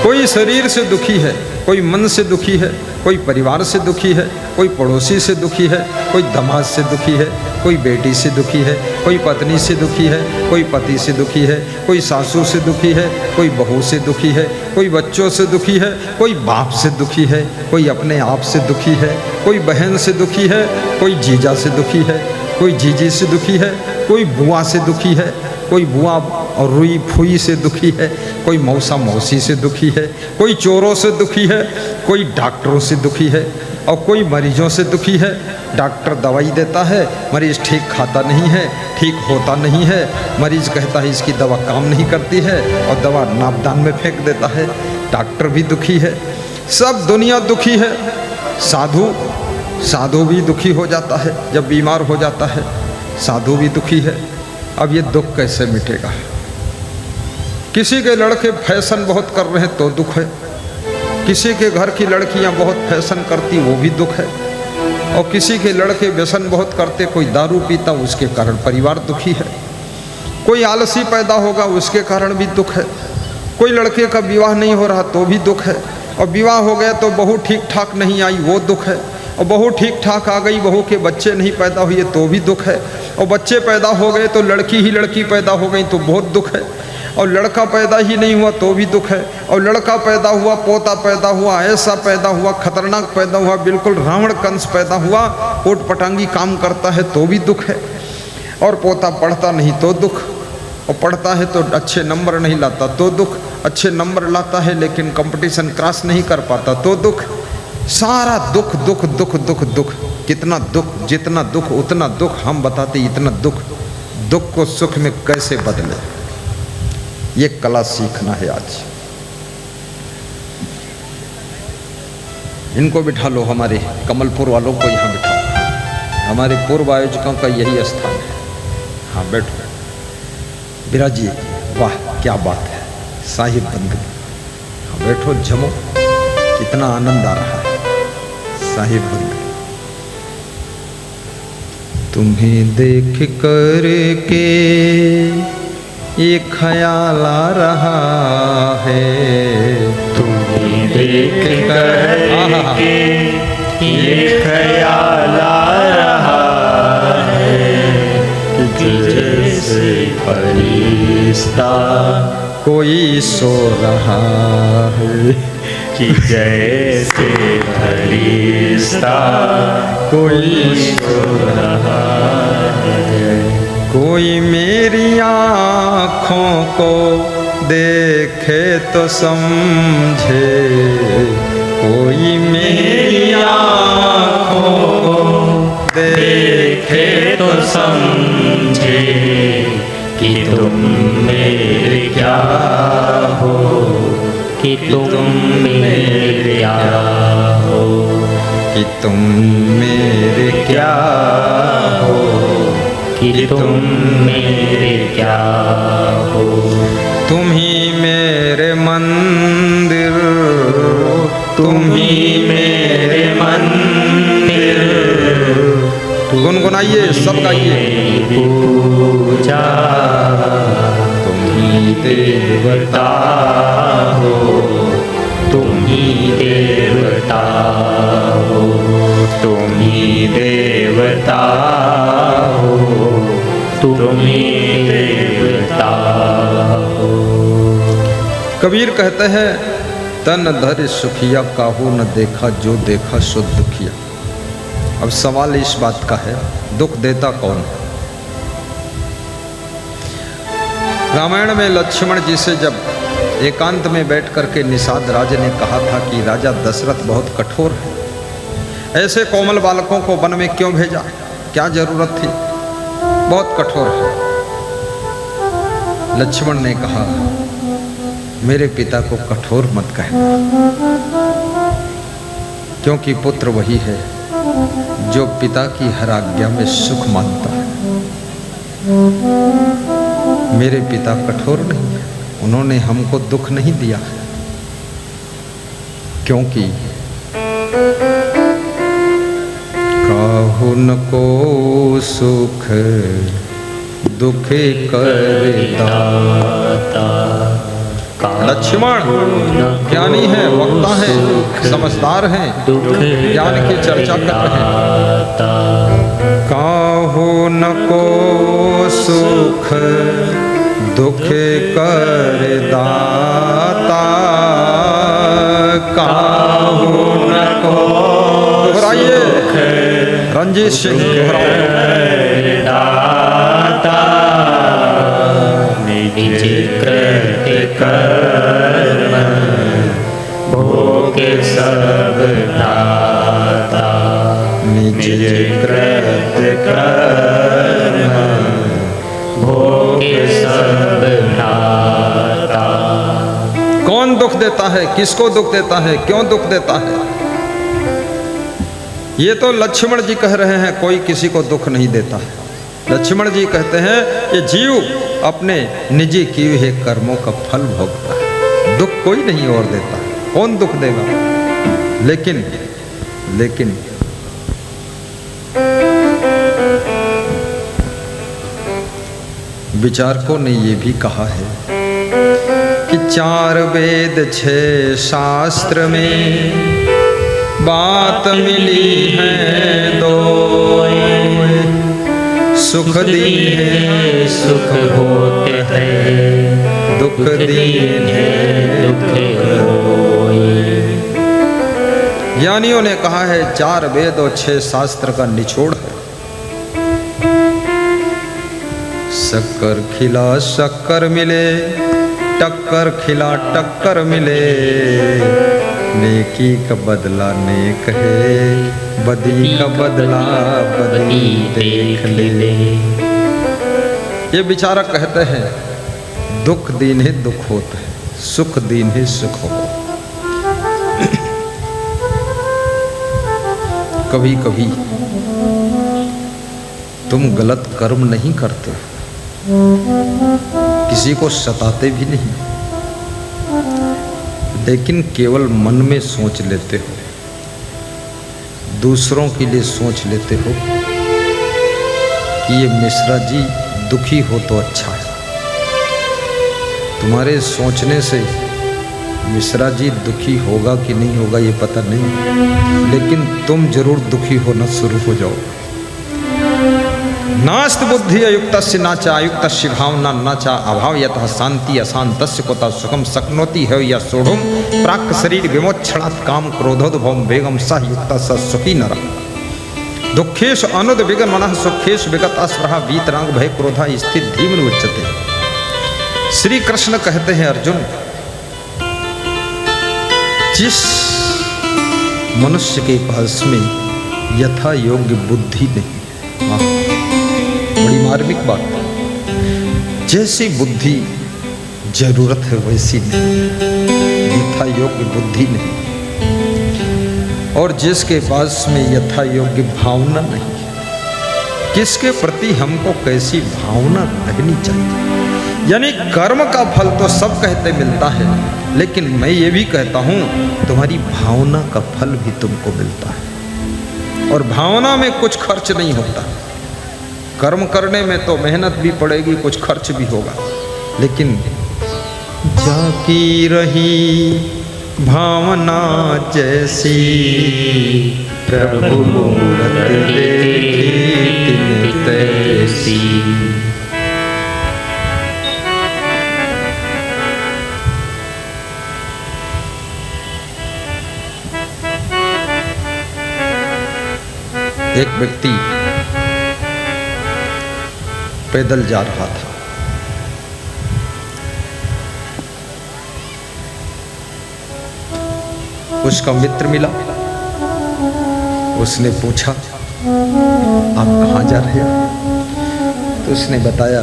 कोई शरीर से दुखी है, कोई मन से दुखी है, कोई परिवार से दुखी है, कोई पड़ोसी से दुखी है, कोई दामाद से दुखी है, कोई बेटी से दुखी है, कोई पत्नी से दुखी है, कोई पति से दुखी है, कोई सासू से दुखी है, कोई बहू से दुखी है, कोई बच्चों से दुखी है, कोई बाप से दुखी है, कोई अपने आप से दुखी है, कोई बहन से दुखी है, कोई जीजा से दुखी है, कोई जीजी से दुखी है, कोई बुआ से दुखी है, कोई बुआ और रुई फुई से दुखी है, कोई मौसा मौसी से दुखी है, कोई चोरों से दुखी है, कोई डॉक्टरों से दुखी है और कोई मरीजों से दुखी है। डॉक्टर दवाई देता है, मरीज ठीक खाता नहीं है, ठीक होता नहीं है, मरीज कहता है इसकी दवा काम नहीं करती है और दवा नापदान में फेंक देता है। डॉक्टर भी दुखी है, सब दुनिया दुखी है। साधु भी दुखी हो जाता है, जब बीमार हो जाता है साधु भी दुखी है। अब ये दुख कैसे मिटेगा? किसी के लड़के फैशन बहुत कर रहे हैं तो दुख है, किसी के घर की लड़कियां बहुत फैशन करती वो भी दुख है, और किसी के लड़के व्यसन बहुत करते, कोई दारू पीता उसके कारण परिवार दुखी है, कोई आलसी पैदा होगा उसके कारण भी दुख है, कोई लड़के का विवाह नहीं हो रहा तो भी दुख है, और विवाह हो गया तो बहू ठीक ठाक नहीं आई वो दुख है, और बहू ठीक ठाक आ गई, बहू के बच्चे नहीं पैदा हुए तो भी दुख है, और बच्चे पैदा हो गए तो लड़की ही लड़की पैदा हो गई तो बहुत दुख है, और लड़का पैदा ही नहीं हुआ तो भी दुख है, और लड़का पैदा हुआ, पोता पैदा हुआ, ऐसा पैदा हुआ, खतरनाक पैदा हुआ, बिल्कुल रावण कंस पैदा हुआ, कोट पटांगी काम करता है तो भी दुख है, और पोता पढ़ता नहीं तो दुख, और पढ़ता है तो अच्छे नंबर नहीं लाता तो दुख, अच्छे नंबर लाता है लेकिन कंपटीशन क्रॉस नहीं कर पाता तो दुख। सारा दुख दुख दुख दुख दुख। कितना दुख, जितना दुख उतना दुख। हम बताते इतना दुख, दुख को सुख में कैसे बदले, ये कला सीखना है आज। इनको बिठा लो, हमारे कमलपुर वालों को यहाँ बिठाओ, हमारे पूर्व आयोजकों का यही स्थान है। हाँ बैठो, विराजिए। वाह क्या बात है, साहिब बन गए। हाँ बैठो, जमो, कितना आनंद आ रहा है, साहिब बन गए। तुम्हें देख कर के ये ख्याल आ रहा है, तुम्हें देख कर के ये ख्याल आ रहा है कि जैसे फरिश्ता कोई सो रहा है, कि जैसे फरिश्ता कोई सो रहा है। कोई मेरी आँखों को देखे तो समझे, कोई मेरी आँखों को देखे तो समझे कि तुम मेरे क्या हो, कि तुम मेरे क्या हो, कि तुम मेरे क्या हो, कि तुम मेरे क्या हो। तुम ही मेरे मंदिर, तुम ही मेरे मंदिर, गुनगुनाइए, सब गाइए। पूजा तुम ही देवता हो, तुम ही देवता हो, तुम ही देवता हो, तुम ही देवता हो। कबीर कहते हैं, तन धर सुखिया काहू न देखा, जो देखा सो दुखिया। अब सवाल इस बात का है, दुख देता कौन है? रामायण में लक्ष्मण जी से जब एकांत में बैठ करके निषाद राज ने कहा था कि राजा दशरथ बहुत कठोर है, ऐसे कोमल बालकों को वन में क्यों भेजा, क्या जरूरत थी, बहुत कठोर है। लक्ष्मण ने कहा, मेरे पिता को कठोर मत कहना, क्योंकि पुत्र वही है जो पिता की हर आज्ञा में सुख मानता है। मेरे पिता कठोर नहीं है, उन्होंने हमको दुख नहीं दिया है, क्योंकि काहू न को सुख दुख कर दाता, लक्ष्मण ज्ञानी हैं, वक्ता हैं, समझदार हैं, ज्ञान की चर्चा कर रहे हैं। काहू न को सुख दुख कर दाता, काहू न को। दोहराइए, रंजीत सिंह दाता, निज कृत्य कर्म भोग सब दाता, निज कृत्य कर्म भोग सब दाता। कौन दुख देता है, किसको दुख देता है, क्यों दुख देता है? ये तो लक्ष्मण जी कह रहे हैं, कोई किसी को दुख नहीं देता है। लक्ष्मण जी कहते हैं ये जीव अपने निजी किए हुए कर्मों का फल भोगता है, दुख कोई नहीं और देता है। कौन दुख देगा? लेकिन विचारकों ने ये भी कहा है कि 4 वेद 6 शास्त्र में बात मिली है दो, सुख दीने सुख होते हैं, दुख दीने दुख होए। ज्ञानियों ने कहा है 4 वेद और 6 शास्त्र का निचोड़ है। शक्कर खिला शक्कर मिले, टक्कर खिला टक्कर मिले, नेकी का बदला नेक है, बदी का बदला बदी देख ले। ये विचारक कहते हैं दुख दीन ही दुख होता है, सुख दीन ही सुख हो। कभी कभी तुम गलत कर्म नहीं करते, किसी को सताते भी नहीं, लेकिन केवल मन में सोच लेते हो, दूसरों के लिए सोच लेते हो कि ये मिश्रा जी दुखी हो तो अच्छा है। तुम्हारे सोचने से मिश्रा जी दुखी होगा कि नहीं होगा ये पता नहीं, लेकिन तुम जरूर दुखी होना शुरू हो जाओ। नास्त बुद्धि अयुक्तस्य नाचा अयुक्तस्य भावना नाचा अभाव यतः शांति अशांतस्य कोता सुखम शक्नोति है या सोढ़ुम प्राक शरीर विमोक्षणात् काम क्रोधोद्भवम वेगम सह युक्त स सुखी नरः दुखेश अनुद विगन मनः सुखेश विगत अस्पृह वीतरांग भय क्रोधा स्थित धीमन उच्यते। श्री कृष्ण कहते हैं अर्जुन, जिस मनुष्य के पास में यथा योग्य बुद्धि नहीं, बड़ी मार्मिक बात, जैसी बुद्धि जरूरत है वैसी नहीं, यथा योग्य बुद्धि नहीं, और जिसके पास में यथा योग्य भावना नहीं, किसके प्रति हमको कैसी भावना रहनी चाहिए। यानी कर्म का फल तो सब कहते मिलता है, लेकिन मैं ये भी कहता हूँ तुम्हारी भावना का फल भी तुमको मिलता है, और भावना में कुछ खर्च नहीं होता। कर्म करने में तो मेहनत भी पड़ेगी, कुछ खर्च भी होगा, लेकिन जाकी रही भावना जैसी प्रभु मूरत देखी तिन तैसी। एक व्यक्ति पैदल जा रहा था, उसका मित्र मिला, उसने पूछा आप कहाँ जा रहे हो? तो उसने बताया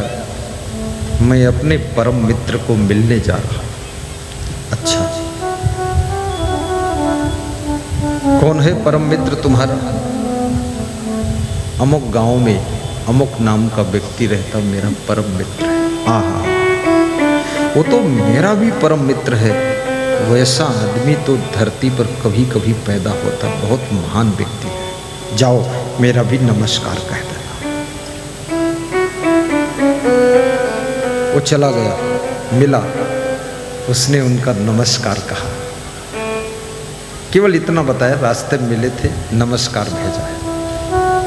मैं अपने परम मित्र को मिलने जा रहा हूँ। अच्छा, कौन है परम मित्र तुम्हारा? अमुक गांव में अमुक नाम का व्यक्ति रहता, मेरा परम मित्र है। आहा, वो तो मेरा भी परम मित्र है। वैसा आदमी तो धरती पर कभी कभी पैदा होता, बहुत महान व्यक्ति है। जाओ मेरा भी नमस्कार कह देना। वो चला गया, मिला, उसने उनका नमस्कार कहा, केवल इतना बताया, रास्ते में मिले थे, नमस्कार भेजा है।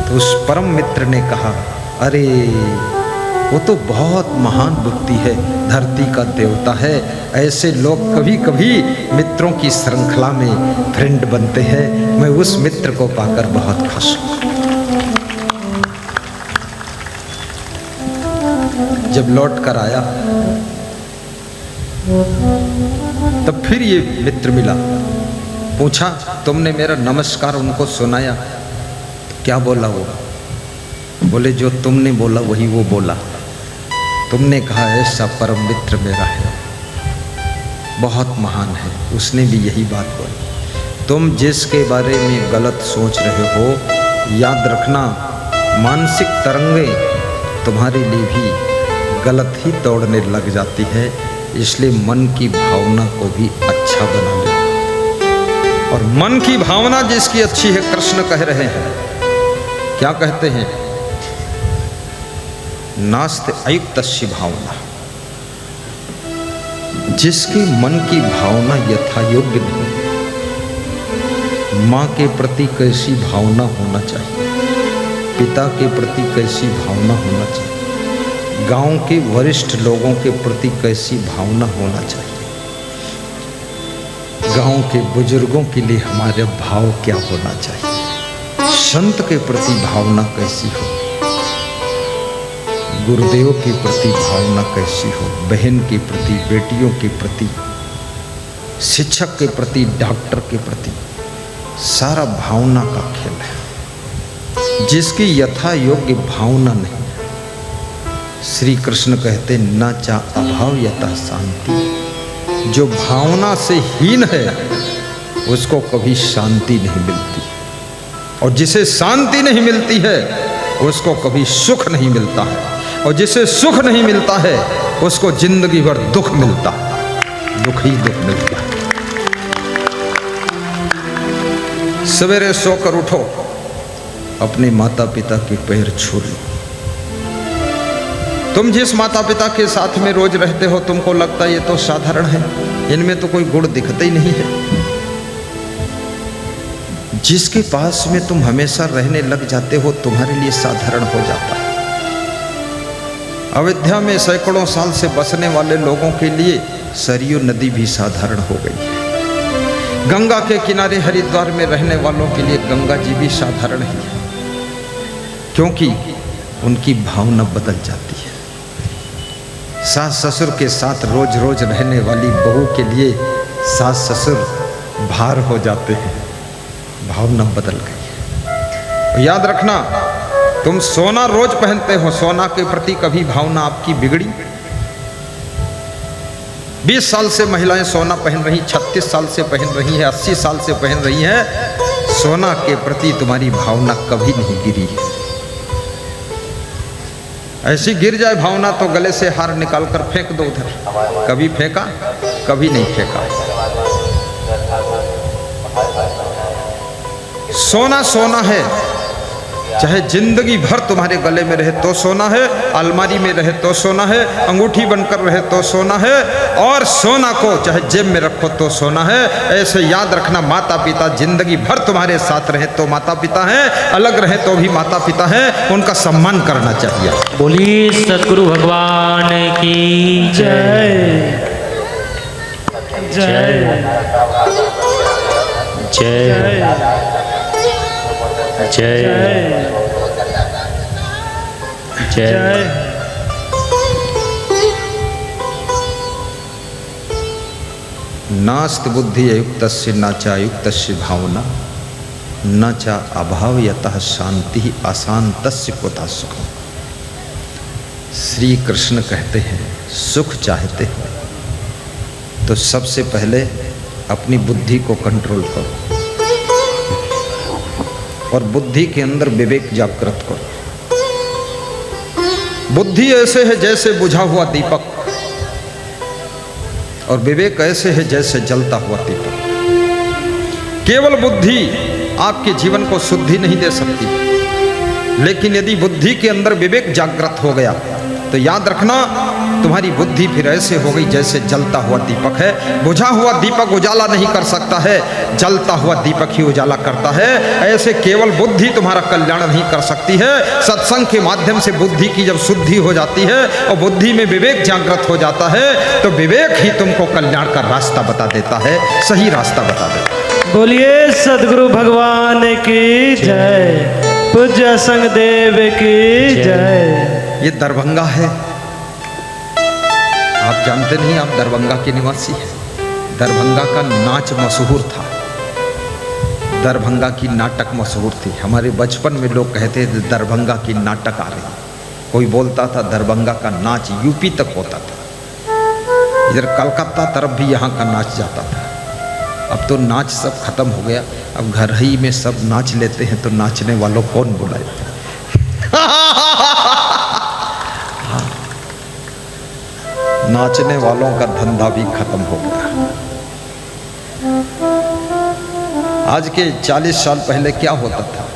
तो उस परम मित्र ने कहा, अरे वो तो बहुत महान व्यक्ति है, धरती का देवता है, ऐसे लोग कभी कभी मित्रों की श्रृंखला में फ्रेंड बनते हैं, मैं उस मित्र को पाकर बहुत खुश हूँ। जब लौट कर आया तब फिर ये मित्र मिला, पूछा तुमने मेरा नमस्कार उनको सुनाया? तो क्या बोला वो? बोले जो तुमने बोला वही वो बोला। तुमने कहा ऐसा परम मित्र मेरा है, बहुत महान है, उसने भी यही बात बोली। तुम जिसके बारे में गलत सोच रहे हो, याद रखना मानसिक तरंगें तुम्हारे लिए भी गलत ही दौड़ने लग जाती है, इसलिए मन की भावना को भी अच्छा बना लेना। और मन की भावना जिसकी अच्छी है, कृष्ण कह रहे हैं, क्या कहते हैं? नास्ति अयुक्तस्य भावना। जिसके मन की भावना यथा योग्य नहीं, माँ के प्रति कैसी भावना होना चाहिए, पिता के प्रति कैसी भावना होना चाहिए, गांव के वरिष्ठ लोगों के प्रति कैसी भावना होना चाहिए, गांव के बुजुर्गों के लिए हमारे भाव क्या होना चाहिए, संत के प्रति भावना कैसी हो, गुरुदेव के प्रति भावना कैसी हो, बहन के प्रति, बेटियों के प्रति, शिक्षक के प्रति, डॉक्टर के प्रति, सारा भावना का खेल है। जिसकी यथा योग्य भावना नहीं, श्री कृष्ण कहते न चा अभाव यथा शांति। जो भावना से हीन है उसको कभी शांति नहीं मिलती, और जिसे शांति नहीं मिलती है उसको कभी सुख नहीं मिलता है, और जिसे सुख नहीं मिलता है उसको जिंदगी भर दुख मिलता है, दुख ही दुख मिलता है। सवेरे सोकर उठो, अपने माता पिता के पैर छू लो। तुम जिस माता पिता के साथ में रोज रहते हो, तुमको लगता है ये तो साधारण है, इनमें तो कोई गुण दिखता ही नहीं है। जिसके पास में तुम हमेशा रहने लग जाते हो, तुम्हारे लिए साधारण हो जाता है। अयोध्या में सैकड़ों साल से बसने वाले लोगों के लिए सरयू नदी भी साधारण हो गई है। गंगा के किनारे हरिद्वार में रहने वालों के लिए गंगा जी भी साधारण ही है, क्योंकि उनकी भावना बदल जाती है। सास ससुर के साथ रोज रोज रहने वाली बहू के लिए सास ससुर भार हो जाते हैं, भावना बदल गई है। याद रखना, तुम सोना रोज पहनते हो, सोना के प्रति कभी भावना आपकी बिगड़ी? 20 साल से महिलाएं सोना पहन रही, 36 साल से पहन रही है, 80 साल से पहन रही है, सोना के प्रति तुम्हारी भावना कभी नहीं गिरी है। ऐसी गिर जाए भावना तो गले से हार निकाल कर फेंक दो उधर। कभी फेंका? कभी नहीं फेंका। सोना सोना है, चाहे जिंदगी भर तुम्हारे गले में रहे तो सोना है, अलमारी में रहे तो सोना है, अंगूठी बनकर रहे तो सोना है, और सोना को चाहे जेब में रखो तो सोना है। ऐसे याद रखना, माता पिता जिंदगी भर तुम्हारे साथ रहे तो माता पिता हैं, अलग रहे तो भी माता पिता हैं, उनका सम्मान करना चाहिए। बोलिए सद्गुरु भगवान की जय जय जय जय जय। नास्त बुद्धि अयुक्तस्य न च अयुक्तस्य भावना, न च अभाव यतः शांति अशांतस्य कुतः सुखम। श्री कृष्ण कहते हैं, सुख चाहते हो तो सबसे पहले अपनी बुद्धि को कंट्रोल करो, और बुद्धि के अंदर विवेक जागृत करो। बुद्धि ऐसे है जैसे बुझा हुआ दीपक, और विवेक ऐसे है जैसे जलता हुआ दीपक। केवल बुद्धि आपके जीवन को शुद्धि नहीं दे सकती, लेकिन यदि बुद्धि के अंदर विवेक जागृत हो गया तो याद रखना तुम्हारी बुद्धि फिर ऐसे हो गई जैसे जलता हुआ दीपक है। बुझा हुआ दीपक उजाला नहीं कर सकता है, जलता हुआ दीपक ही उजाला करता है। ऐसे केवल बुद्धि तुम्हारा कल्याण नहीं कर सकती है। सत्संग के माध्यम से बुद्धि की जब शुद्धि हो जाती है और बुद्धि में विवेक जागृत हो जाता है तो विवेक ही तुमको कल्याण का रास्ता बता देता है, सही रास्ता बता देता है। बोलिए सदगुरु भगवान की जय, पूज्य संगदेव की जय। ये दरभंगा है, आप जानते नहीं, आप दरभंगा के निवासी हैं। दरभंगा का नाच मशहूर था, दरभंगा की नाटक मशहूर थी। हमारे बचपन में लोग कहते थे दरभंगा की नाटक आ रही। कोई बोलता था दरभंगा का नाच यूपी तक होता था, इधर कलकत्ता तरफ भी यहाँ का नाच जाता था। अब तो नाच सब खत्म हो गया, अब घर ही में सब नाच लेते हैं तो नाचने वालों कौन बुलाए। नाचने वालों का धंधा भी खत्म हो गया। आज के 40 साल पहले क्या होता था,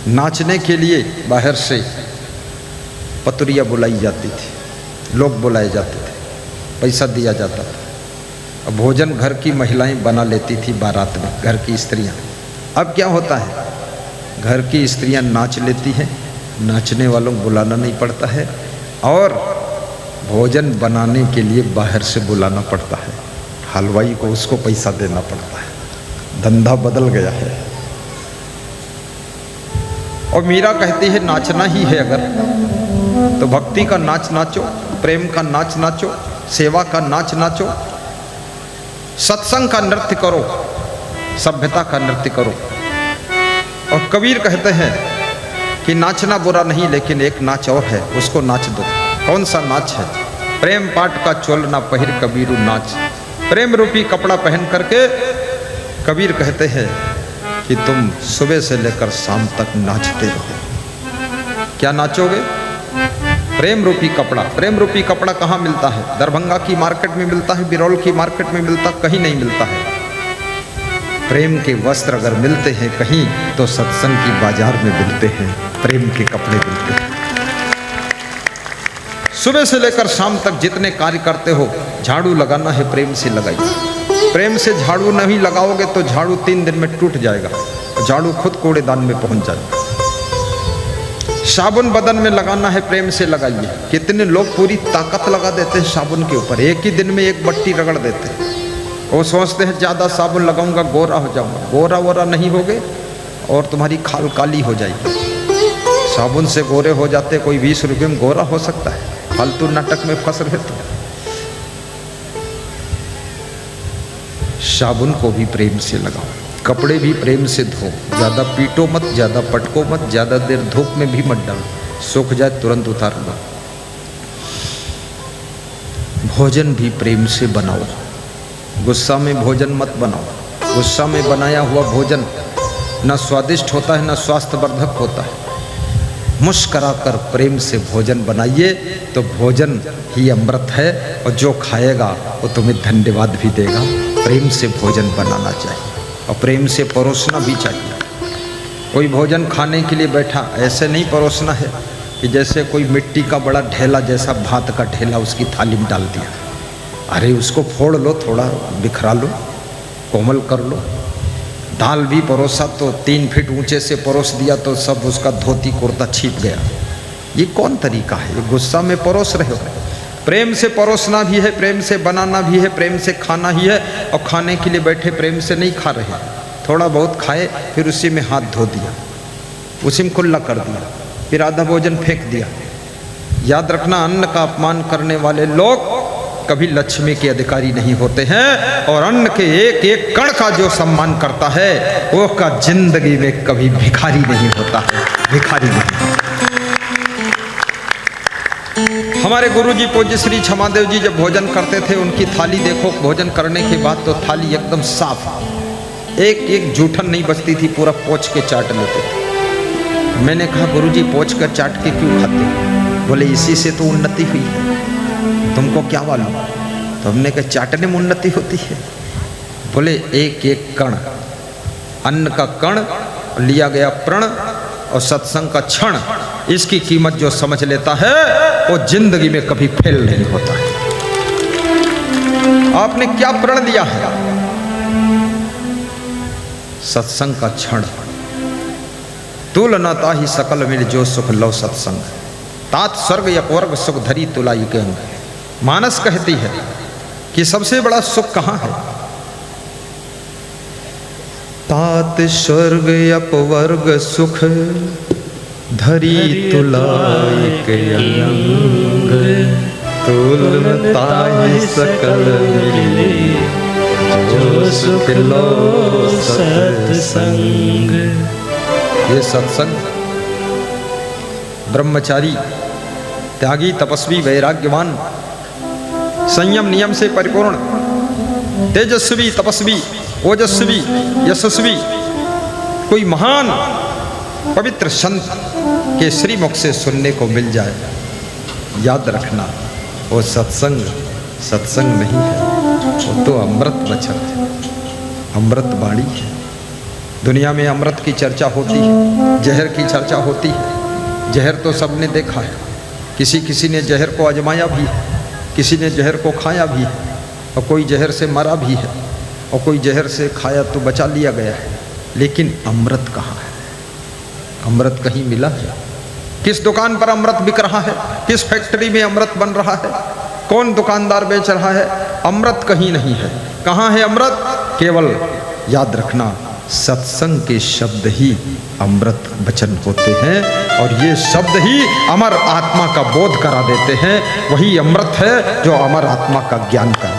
नाचने के लिए बाहर से पतुरिया बुलाई जाती थी, लोग बुलाए जाते थे, पैसा दिया जाता था। भोजन घर की महिलाएं बना लेती थी बारात में, घर की स्त्रियां। अब क्या होता है, घर की स्त्रियां नाच लेती हैं, नाचने वालों को बुलाना नहीं पड़ता है, और भोजन बनाने के लिए बाहर से बुलाना पड़ता है, हलवाई को, उसको पैसा देना पड़ता है। धंधा बदल गया है। और मीरा कहती है नाचना ही है अगर तो भक्ति का नाच नाचो, प्रेम का नाच नाचो, सेवा का नाच नाचो, सत्संग का नृत्य करो, सभ्यता का नृत्य करो। और कबीर कहते हैं कि नाचना बुरा नहीं, लेकिन एक नाच और है, उसको नाच दो। कौन सा नाच है? प्रेम पाट का चोल ना पहिर कबीरू नाच। प्रेम रूपी कपड़ा पहन करके कबीर कहते हैं कि तुम सुबह से लेकर शाम तक नाचते रहो। क्या नाचोगे? प्रेम रूपी कपड़ा। प्रेम रूपी कपड़ा कहाँ मिलता है? दरभंगा की मार्केट में मिलता है, बिरौल की मार्केट में मिलता, कहीं नहीं मिलता है। प्रेम के वस्त्र अगर मिलते हैं कहीं तो सत्संग की बाजार में मिलते हैं, प्रेम के कपड़े मिलते हैं। सुबह से लेकर शाम तक जितने कार्य करते हो, झाड़ू लगाना है प्रेम से लगाइए। प्रेम से झाड़ू नहीं लगाओगे तो झाड़ू 3 दिन में टूट जाएगा, झाड़ू खुद कूड़ेदान में पहुंच जाएगा। साबुन बदन में लगाना है, प्रेम से लगाइए। कितने लोग पूरी ताकत लगा देते हैं साबुन के ऊपर, एक ही दिन में एक बट्टी रगड़ देते हैं। वो सोचते हैं ज़्यादा साबुन लगाऊंगा गोरा हो जाऊंगा। गोरा वोरा नहीं होगे और तुम्हारी खाल काली हो जाएगी। साबुन से गोरे हो जाते, कोई 20 रुपये में गोरा हो सकता है? फालतू नाटक में फंस रहे तो। साबुन को भी प्रेम से लगाओ, कपड़े भी प्रेम से धो, ज़्यादा पीटो मत, ज़्यादा पटको मत, ज़्यादा देर धूप में भी मत डालो, सूख जाए तुरंत उतार दो। भोजन भी प्रेम से बनाओ, गुस्सा में भोजन मत बनाओ। गुस्सा में बनाया हुआ भोजन न स्वादिष्ट होता है, न स्वास्थ्यवर्धक होता है। मुस्करा कर प्रेम से भोजन बनाइए तो भोजन ही अमृत है, और जो खाएगा वो तुम्हें धन्यवाद भी देगा। प्रेम से भोजन बनाना चाहिए और प्रेम से परोसना भी चाहिए। कोई भोजन खाने के लिए बैठा, ऐसे नहीं परोसना है कि जैसे कोई मिट्टी का बड़ा ढेला जैसा भात का ढेला उसकी थाली में डाल दिया। अरे उसको फोड़ लो, थोड़ा बिखरा लो, कोमल कर लो। दाल भी परोसा तो 3 फीट ऊंचे से परोस दिया तो सब उसका धोती कुर्ता छिप गया। ये कौन तरीका है? ये गुस्सा में परोस रहे हो। प्रेम से परोसना भी है, प्रेम से बनाना भी है, प्रेम से खाना ही है। और खाने के लिए बैठे प्रेम से नहीं खा रहे, थोड़ा बहुत खाए फिर उसी में हाथ धो दिया, उसी में खुला कर दिया, फिर आधा भोजन फेंक दिया। याद रखना, अन्न का अपमान करने वाले लोग कभी लक्ष्मी के अधिकारी नहीं होते हैं, और अन्न के एक एक कण का जो सम्मान करता है वो का जिंदगी में कभी भिखारी नहीं होता है, भिखारी नहीं। हमारे गुरुजी पूज्य श्री क्षमादेव जी जब भोजन करते थे, उनकी थाली देखो, भोजन करने के बाद तो थाली एकदम साफ, एक एक जूठन नहीं बचती थी, पूरा पोंछ के चाट लेते थे। मैंने कहा गुरुजी पोंछ कर चाट के क्यों खाते? बोले इसी से तो उन्नति हुई है, तुमको क्या मालूम? तो हमने कहा चाटने में उन्नति होती है। बोले एक एक कण, अन्न का कण लिया गया प्रण और सत्संग का क्षण, इसकी कीमत जो समझ लेता है वो जिंदगी में कभी फेल नहीं होता है। आपने क्या प्रण दिया है? सत्संग का क्षण, तुल न ताहि सकल मिल जो सुख लो सत्संग, तात स्वर्ग यकवर्ग सुख धरी तुलाई के अंग। मानस कहती है कि सबसे बड़ा सुख कहाँ है? तात स्वर्ग अपवर्ग सुख धरी तुलाई के अंग, तुल ताहि सकल मिली जो सुख लो सत्संग। ये सत्संग ब्रह्मचारी, त्यागी, तपस्वी, वैराग्यवान, संयम नियम से परिपूर्ण, तेजस्वी, तपस्वी, ओजस्वी, यशस्वी, कोई महान पवित्र संत के श्रीमुख से सुनने को मिल जाए, याद रखना वो सत्संग सत्संग नहीं है, वो तो अमृत वचन है, अमृत वाणी है। दुनिया में अमृत की चर्चा होती है, जहर की चर्चा होती है। जहर तो सबने देखा है, किसी किसी ने जहर को आजमाया भी है, किसी ने जहर को खाया भी है, और कोई जहर से मरा भी है, और कोई जहर से खाया तो बचा लिया गया है। लेकिन अमृत कहाँ है? अमृत कहीं मिला है? किस दुकान पर अमृत बिक रहा है? किस फैक्ट्री में अमृत बन रहा है? कौन दुकानदार बेच रहा है? अमृत कहीं नहीं है। कहाँ है अमृत? केवल याद रखना, सत्संग के शब्द ही अमृत वचन होते हैं, और ये शब्द ही अमर आत्मा का बोध करा देते हैं। वही अमृत है जो अमर आत्मा का ज्ञान करा